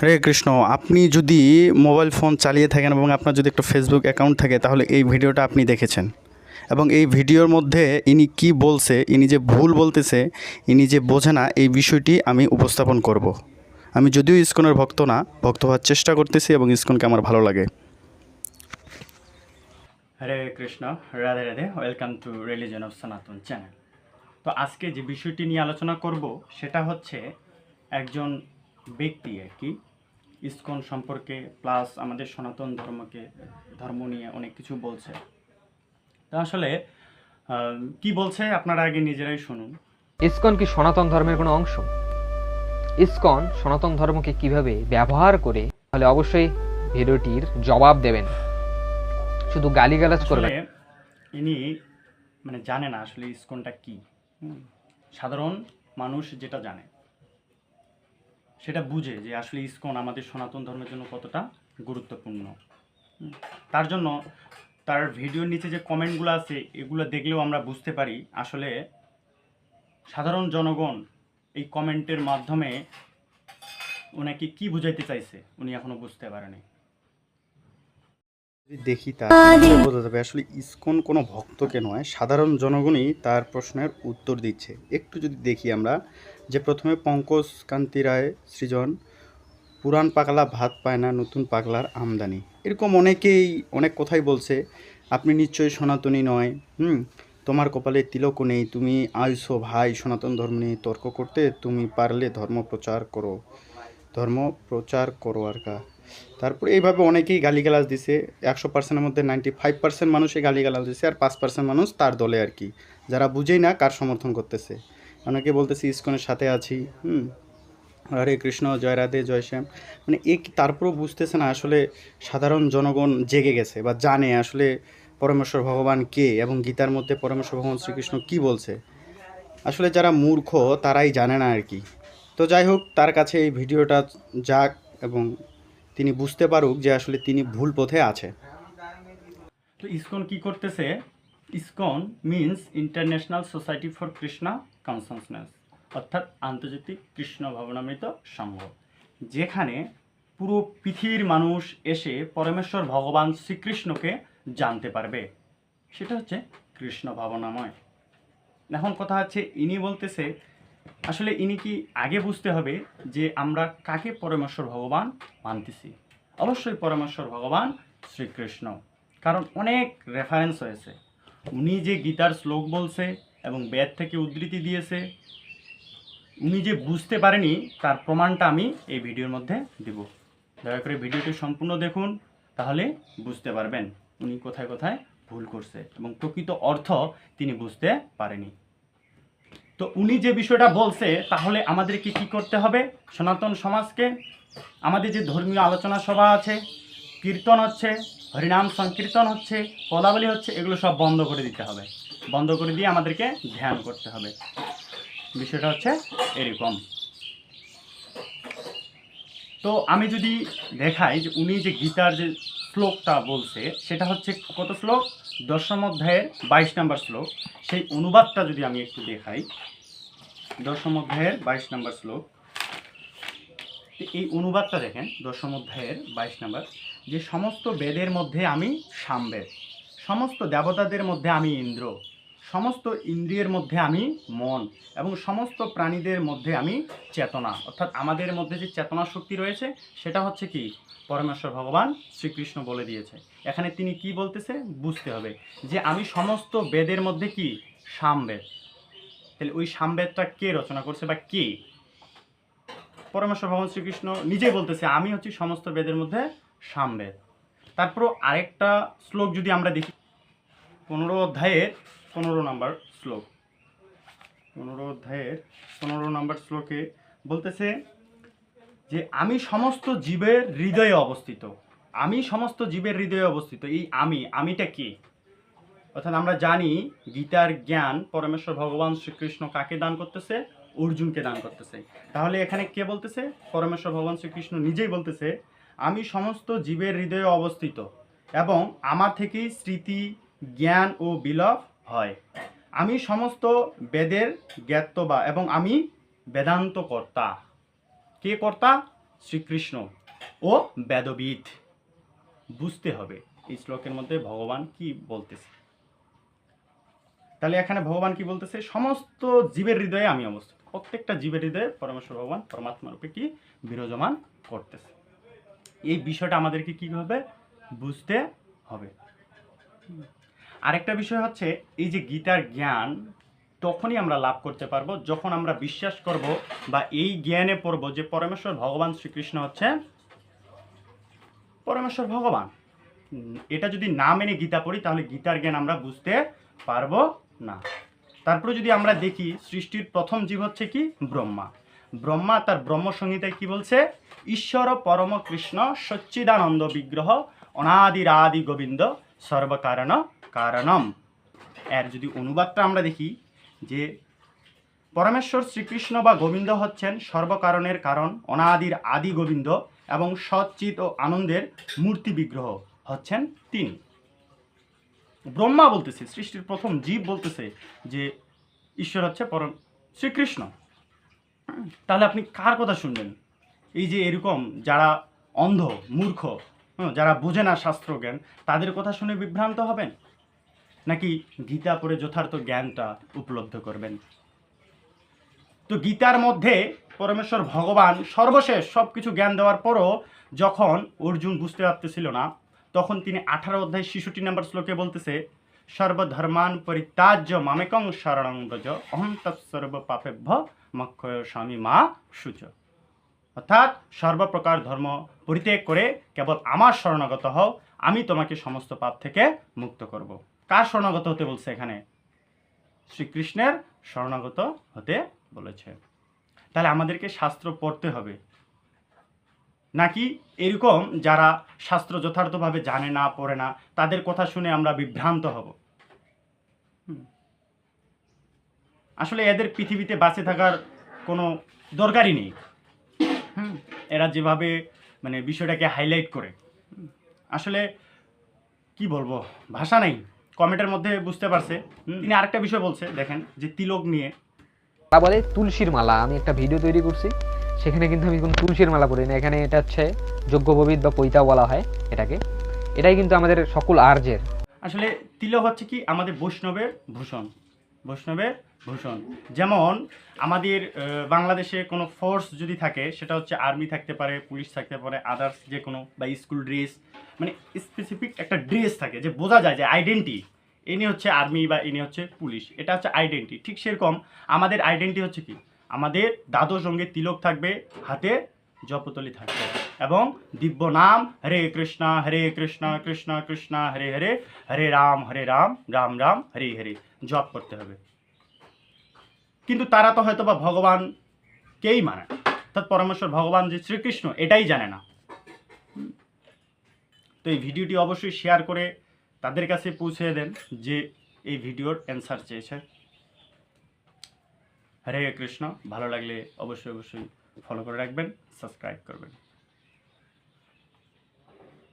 হরে কৃষ্ণ। আপনি যদি mobile phone চালিয়ে থাকেন এবং আপনার যদি একটা ফেসবুক অ্যাকাউন্ট থাকে তাহলে এই ভিডিওটা আপনি দেখেছেন এবং এই ভিডিওর মধ্যে ইনি কি বলছে, ইনি যে ভুল বলতেছে, ইনি যে বোঝে না, এই বিষয়টি আমি উপস্থাপন করব। আমি যদিও ইসকনের ভক্ত না, ভক্ত হওয়ার চেষ্টা করতেছি এবং ইসকনকে আমার ভালো লাগে। Hare Krishna, Radhe Radhe. Welcome to religion of Sanatan channel. তো আজকে যে বিষয়টি নিয়ে আলোচনা করব সেটা হচ্ছে একজন ব্যক্তি আর কি ইসকন সম্পর্কে প্লাস আমাদের সনাতন ধর্ম নিয়ে অনেক কিছু বলছে। তো আসলে কি বলছে আপনারা আগে নিজেরাই শুনুন। ইসকন কি সনাতন ধর্মের কোনো অংশ? ইসকন সনাতন ধর্মকে কিভাবে ব্যবহার করে, তাহলে অবশ্যই ভিডিওটির জবাব দেবেন, শুধু গালিগালাজ করবেন। ইনি জানে না আসলে ইসকনটা কি। সাধারণ মানুষ যেটা জানে সেটা বুঝে যে আসলে ইসকন আমাদের সনাতন ধর্মের জন্য কতটা গুরুত্বপূর্ণ। তার জন্য তার ভিডিওর নিচে যে কমেন্টগুলো আছে এগুলো দেখলেও আমরা বুঝতে পারি আসলে সাধারণ জনগণ এই কমেন্টের মাধ্যমে ওনাকে কি বুঝাইতে চাইছে উনি এখনো বুঝতে পারেনি। দেখি তাহলে বোঝা যাবে আসলে ইসকন কোনো ভক্তকে নয়, সাধারণ জনগণই তার প্রশ্নের উত্তর দিচ্ছে। একটু যদি দেখি আমরা, যে প্রথমে পঙ্কজ কান্তি রায় সৃজন, পুরান পাগলা ভাত পায় না, নতুন পাগলার আমদানি, এরকম অনেকেই অনেক কথাই বলছে। আপনি নিশ্চয়ই সনাতনী নয়, তোমার কপালে তিলকও নেই, তুমি আইসো ভাই সনাতন ধর্ম নিয়ে তর্ক করতে, তুমি পারলে ধর্ম প্রচার করো আর কা। তারপরে এইভাবে অনেকেই গালিগালাজ দিছে। 100%-এর মধ্যে 95% মানুষই গালিগালাজ দিছে, আর 5% মানুষ তার দলে আর কি, যারা বুঝেই না কার সমর্থন করতেছে। অনেকে বলতেছে ইসকনের সাথে আছি, হরে কৃষ্ণ, জয় রাধে, জয় শ্যাম, তারপরেও বুঝতেছে না আসলে সাধারণ জনগণ জেগে গেছে বা জানে আসলে পরমেশ্বর ভগবান কে এবং গীতার মধ্যে পরমেশ্বর ভগবান শ্রীকৃষ্ণ কি বলছে। আসলে যারা মূর্খ তারাই জানে না আর কি। তো যাই হোক, তার কাছে এই ভিডিওটা যাক এবং তিনি বুঝতে পারুক যে আসলে তিনি ভুল পথে আছে। তো ইসকন কি করতেছে? ISKCON means international society for Krishna consciousness, অর্থাৎ আন্তর্জাতিক কৃষ্ণ ভাবনামৃত সংঘ, যেখানে পুরো পৃথিবীর মানুষ এসে পরমেশ্বর ভগবান শ্রীকৃষ্ণকে জানতে পারবে। সেটা হচ্ছে কৃষ্ণ ভাবনাময়। এখন কথা হচ্ছে ইনি বলতেছে আসলে ইনি কি আগে বুঝতে হবে যে আমরা কাকে পরমেশ্বর ভগবান মানতেছি। অবশ্যই পরমেশ্বর ভগবান শ্রীকৃষ্ণ, কারণ অনেক রেফারেন্স হয়েছে। উনি যে গীতার শ্লোক বলছে এবং বেদ থেকে উদ্ধৃতি দিয়েছে, উনি যে বুঝতে পারেনি তার প্রমাণটা আমি এই ভিডিওর মধ্যে দিব। দয়া করে ভিডিওটি সম্পূর্ণ দেখুন, তাহলে বুঝতে পারবেন উনি কোথায় কোথায় ভুল করছে এবং প্রকৃত অর্থ তিনি বুঝতে পারেনি। তো উনি যে বিষয়টা বলছে, তাহলে আমাদেরকে কি করতে হবে? সনাতন সমাজকে আমাদের যে ধর্মীয় আলোচনা সভা আছে, কীর্তন হচ্ছে, হরিনাম সংকীর্তন হচ্ছে, পদাবলী হচ্ছে, এগুলো সব বন্ধ করে দিতে হবে। বন্ধ করে দিয়ে আমাদেরকে ধ্যান করতে হবে। বিষয়টা হচ্ছে এরকম। তো আমি যদি দেখাই যে উনি যে গীতার যে শ্লোকটা বলছে সেটা হচ্ছে কত শ্লোক? 10ম অধ্যায়ের 22 নম্বর শ্লোক। সেই অনুবাদটা যদি আমি একটু দেখাই, 10ম অধ্যায়ের 22 নম্বর শ্লোক। এই অনুবাদটা দেখেন, 10ম অধ্যায়ের 22 নম্বর, যে সমস্ত বেদের মধ্যে আমি সামবেদ, সমস্ত দেবতাদের মধ্যে আমি ইন্দ্র, সমস্ত ইন্দ্রিয়ের মধ্যে আমি মন এবং সমস্ত প্রাণীদের মধ্যে আমি চেতনা। অর্থাৎ আমাদের মধ্যে যে চেতনা শক্তি রয়েছে সেটা হচ্ছে কি পরমেশ্বর ভগবান শ্রীকৃষ্ণ বলে দিয়েছে। এখানে তিনি কি বলতেছে বুঝতে হবে যে আমি সমস্ত বেদের মধ্যে কি সামবেদ। তাহলে ওই সামবেদটা কে রচনা করছে বা কে? পরমেশ্বর ভগবান শ্রীকৃষ্ণ নিজেই বলতেছে আমি হচ্ছি সমস্ত বেদের মধ্যে সামবেদ। তারপর আরেকটা শ্লোক যদি আমরা দেখি, 15 অধ্যায়ের 15 নম্বর শ্লোক, 15 অধ্যায়ের 15 নম্বর শ্লোকে বলতেছে যে আমি সমস্ত জীবের হৃদয়ে অবস্থিত। আমি সমস্ত জীবের হৃদয়ে অবস্থিত। এই আমিটা কি? অর্থাৎ আমরা জানি গীতার জ্ঞান পরমেশ্বর ভগবান শ্রীকৃষ্ণ কাকে দান করতেছে? অর্জুনকে দান করতেছে। তাহলে এখানে কে বলতেছে? পরমেশ্বর ভগবান শ্রীকৃষ্ণ নিজেই বলতেছে আমি সমস্ত জীবের হৃদয়ে অবস্থিত এবং আমার থেকেই স্মৃতি, জ্ঞান ও বিলপ হয়। আমি সমস্ত বেদের জ্ঞাতবা এবং আমি বেদান্ত কর্তা। কে কর্তা? শ্রীকৃষ্ণ ও বেদবিদ। বুঝতে হবে এই শ্লোকের মধ্যে ভগবান কি বলতেছে। তাহলে এখানে ভগবান কি বলতেছে, সমস্ত জীবের হৃদয়ে আমি অবস্থিত, প্রত্যেকটা জীবের হৃদয়ে পরমেশ্বর ভগবান পরমাত্মা রূপে কি বিরাজমান করতেছে। এই বিষয়টা আমাদেরকে কি হবে, বুঝতে হবে। আরেকটা বিষয় হচ্ছে এই যে গীতার জ্ঞান তখনই আমরা লাভ করতে পারবো যখন আমরা বিশ্বাস করব বা এই জ্ঞানে পড়ব যে পরমেশ্বর ভগবান শ্রীকৃষ্ণ হচ্ছে পরমেশ্বর ভগবান। এটা যদি না মেনে গীতা পড়ি তাহলে গীতার জ্ঞান আমরা বুঝতে পারবো না। তারপরে যদি আমরা দেখি সৃষ্টির প্রথম জীব হচ্ছে কি ব্রহ্মা। ব্রহ্মা তার ব্রহ্ম সংহিতায় কি বলছে, ঈশ্বর পরম কৃষ্ণ সচ্চিদানন্দ বিগ্রহ অনাদিরাদি গোবিন্দ সর্বকারণ কারণম। এর যদি অনুবাদটা আমরা দেখি যে পরমেশ্বর শ্রীকৃষ্ণ বা গোবিন্দ হচ্ছেন সর্বকারণের কারণ, অনাদির আদি গোবিন্দ এবং সচ্চিত ও আনন্দের মূর্তি বিগ্রহ হচ্ছেন তিনি। ব্রহ্মা বলতেছে, সৃষ্টির প্রথম জীব বলতেছে যে ঈশ্বর হচ্ছে পরম শ্রীকৃষ্ণ। তাহলে আপনি কার কথা শুনবেন? এই যে এরকম যারা অন্ধ মূর্খ, যারা বোঝে না শাস্ত্র জ্ঞান, তাদের কথা শুনে বিভ্রান্ত হবেন, নাকি গীতা পড়ে যথার্থ জ্ঞানটা উপলব্ধ করবেন? তো গীতার মধ্যে পরমেশ্বর ভগবান সর্বশেষ সব কিছু জ্ঞান দেওয়ার পরও যখন অর্জুন বুঝতে পারতেছিল না, তখন তিনি 18 অধ্যায় 66 নম্বর শ্লোকে বলতেছে, সর্বধর্মান পরিত্যাজ্য মামেকং শরণং ব্রজ অহং তৎসর্ব পাপেভ্য মোক্ষয়সামি মা শুচ। অর্থাৎ সর্বপ্রকার ধর্ম পরিত্যাগ করে কেবল আমার শরণাগত হও, আমি তোমাকে সমস্ত পাপ থেকে মুক্ত করব। কার শরণাগত হতে বলছে এখানে? শ্রীকৃষ্ণের শরণাগত হতে বলেছে। তাহলে আমাদেরকে শাস্ত্র পড়তে হবে, নাকি এরকম যারা শাস্ত্র যথার্থভাবে জানে না, পড়ে না, তাদের কথা শুনে আমরা বিভ্রান্ত হব? আসলে এদের পৃথিবীতে বাঁচে থাকার কোনো দরকারই নেই। এরা যেভাবে মানে বিষয়টাকে হাইলাইট করে, আসলে কি বলবো, ভাষা নাই। কমেন্টের মধ্যে বুঝতে পারছে। তিনি আরেকটা বিষয় বলছে, দেখেন যে তিলক নিয়ে তারা বলে তুলসীর মালা। আমি একটা ভিডিও তৈরি করছি, সেখানে কিন্তু আমি কোনো তুলসীর মালা পরি না। এখানে এটা হচ্ছে যজ্ঞোপবীত বা পৈতা বলা হয় এটাকে। এটাই কিন্তু আমাদের সকল আর্যের। আসলে তিলক হচ্ছে কি আমাদের বৈষ্ণবের ভূষণ, বৈষ্ণবের ভূষণ। যেমন আমাদের বাংলাদেশে কোনো ফোর্স যদি থাকে, সেটা হচ্ছে আর্মি থাকতে পারে, পুলিশ থাকতে পারে, আদার্স যে কোনো, বা স্কুল ড্রেস, মানে স্পেসিফিক একটা ড্রেস থাকে যে বোঝা যায় যে আইডেন্টি, ইনি হচ্ছে আর্মি বা ইনি হচ্ছে পুলিশ, এটা হচ্ছে আইডেন্টি। ঠিক সেরকম আমাদের আইডেন্টি হচ্ছে কি, আমাদের দ্বাদশ অঙ্গে তিলক থাকবে, হাতে জপতলি থাকবে, এবং দিব্য নাম হরে কৃষ্ণ কৃষ্ণ কৃষ্ণ হরে হরে, হরে রাম রাম রাম হরে হরে জপ করতে হবে। কিন্তু তারা তো হয়তো বা ভগবান কেই মানে, অর্থাৎ পরমেশ্বর ভগবান যে শ্রীকৃষ্ণ এটাই জানে না। তো এই ভিডিওটি অবশ্যই শেয়ার করে তাদের কাছে পৌঁছে দেন যে এই ভিডিওর অ্যান্সার চেয়েছে। হরে কৃষ্ণ। ভালো লাগলে অবশ্যই ফলো করে রাখবেন, সাবস্ক্রাইব করবেন।